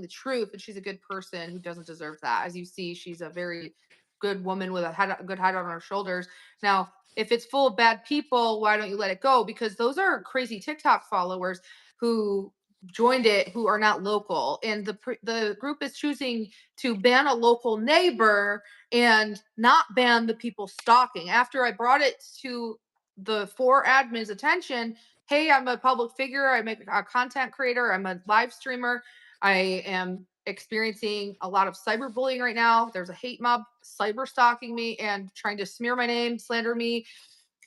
the truth, and she's a good person who doesn't deserve that. As you see, she's a very good woman with a good head on her shoulders. Now, if it's full of bad people, why don't you let it go? Because those are crazy TikTok followers who joined it who are not local, and the group is choosing to ban a local neighbor and not ban the people stalking. After I brought it to the four admins' attention, hey, I'm a public figure, I'm a content creator, I'm a live streamer, I am experiencing a lot of cyberbullying right now. There's a hate mob cyber stalking me and trying to smear my name, slander me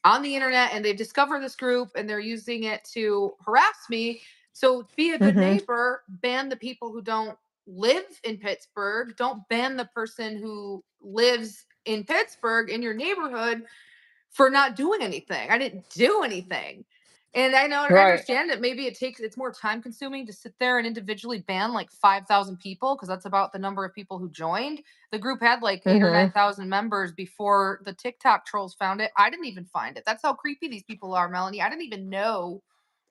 on the internet, and they've discovered this group and they're using it to harass me. So be a good Mhm. neighbor, ban the people who don't live in Pittsburgh, don't ban the person who lives in Pittsburgh in your neighborhood for not doing anything. I didn't do anything. And I Right. understand that maybe it's more time consuming to sit there and individually ban like 5,000 people because that's about the number of people who joined. The group had like 8 or Mhm. 9,000 members before the TikTok trolls found it. I didn't even find it. That's how creepy these people are, Melanie. I didn't even know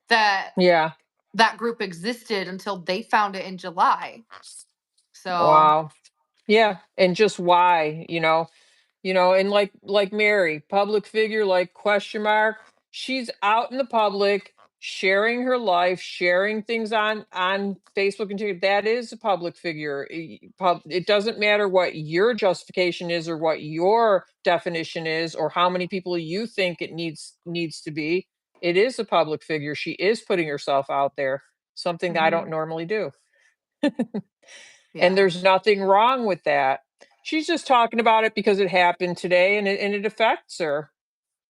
that Yeah. that group existed until they found it in July. So, Wow. Yeah, and just why, and like Mary, public figure, like question mark. She's out in the public, sharing her life, sharing things on Facebook and Twitter. That is a public figure. It doesn't matter what your justification is or what your definition is or how many people you think it needs to be. It is a public figure. She is putting herself out there, something I don't mhm, normally do. And yeah. there's nothing wrong with that. She's just talking about it because it happened today and it affects her,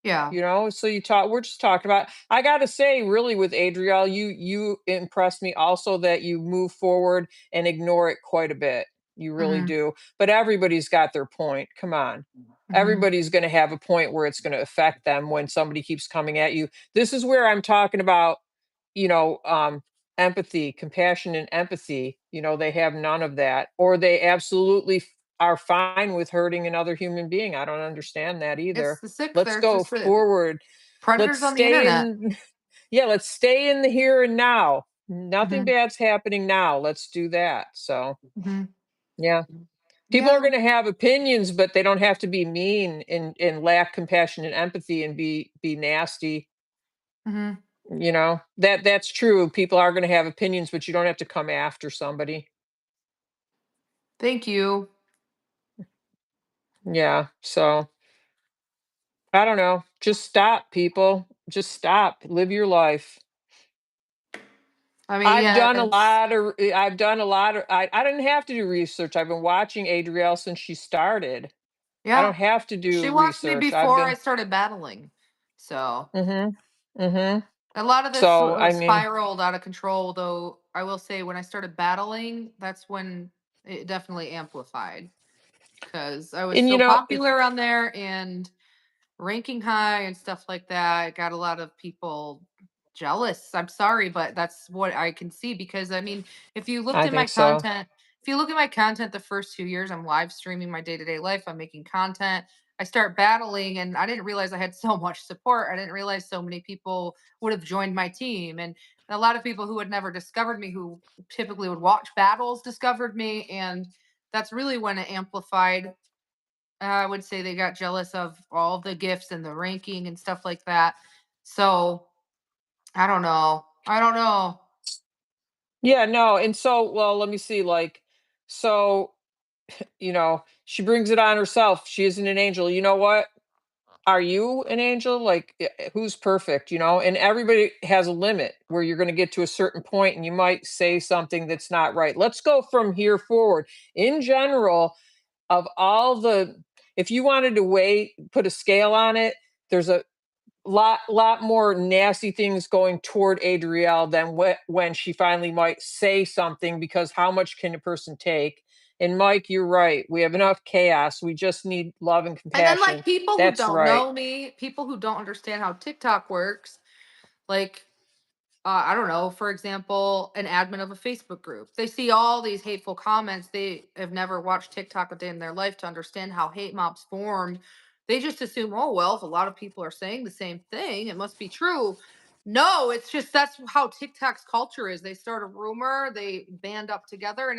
Yeah. so we're just talking about. I got to say, really, with Adrielle, you impressed me also that you move forward and ignore it quite a bit. You really Mhm. do. But everybody's got their point. Come on. Mhm. Everybody's going to have a point where it's going to affect them when somebody keeps coming at you. This is where I'm talking about, you know, um, empathy, compassion, and empathy. They have none of that, or they absolutely are fine with hurting another human being. I don't understand that It's either. the sick Let's there. It's go just the forward. Let's predators on the stay internet. in yeah, let's stay in the here and now. Nothing Mhm. bad's happening now. Let's do that. So, Mhm. yeah. People are Yeah. going to have opinions, but they don't have to be mean and lack compassion and empathy and be nasty. Mhm. That's true. People are going to have opinions, but you don't have to come after somebody. Thank you. Yeah. So, I don't know. Just stop, people. Just stop. Live your life. I mean, yeah, it's I've done a lot of I didn't have to do research. I've been watching Adrielle since she started. I yeah. don't have to She do watched me research. I've before I been started battling. So, Mhm. Mhm. a lot of this So, I mean, spiraled out of control, though I will say when I started battling, that's when it definitely amplified because I was and so popular on there and ranking high and stuff like that. It got a lot of people jealous. I'm sorry, but that's what I can see because I mean, if you looked I at my think so. content, if you look at my content the first 2 years, I'm live streaming my day-to-day life. I'm making content. I start battling and I didn't realize I had so much support. I didn't realize so many people would have joined my team. And a lot of people who had never discovered me, who typically would watch battles, discovered me. And that's really when it amplified. I would say they got jealous of all the gifts and the ranking and stuff like that. So I don't know. I don't know. Yeah, no, and so well, let me see, so, she brings it on herself. She isn't an angel. You know what? Are you an angel? Like, who's perfect, And everybody has a limit where you're going to get to a certain point and you might say something that's not right. Let's go from here forward. In general, of all if you wanted to put a scale on it, there's a lot more nasty things going toward Adrielle than when she finally might say something, because how much can a person take? And Mike, you're right. We have enough chaos. We just need love and And then compassion. like people who That's don't right. know me, people who don't understand how TikTok works, like I don't know, for example, an admin of a Facebook group. They see all these hateful comments. They have never watched TikTok a day in their life to understand how hate mobs formed. They just assume, oh well, if a lot of people are saying the same thing, it must be true. No, it's just that's how TikTok's culture is. They start a rumor, they band up together, and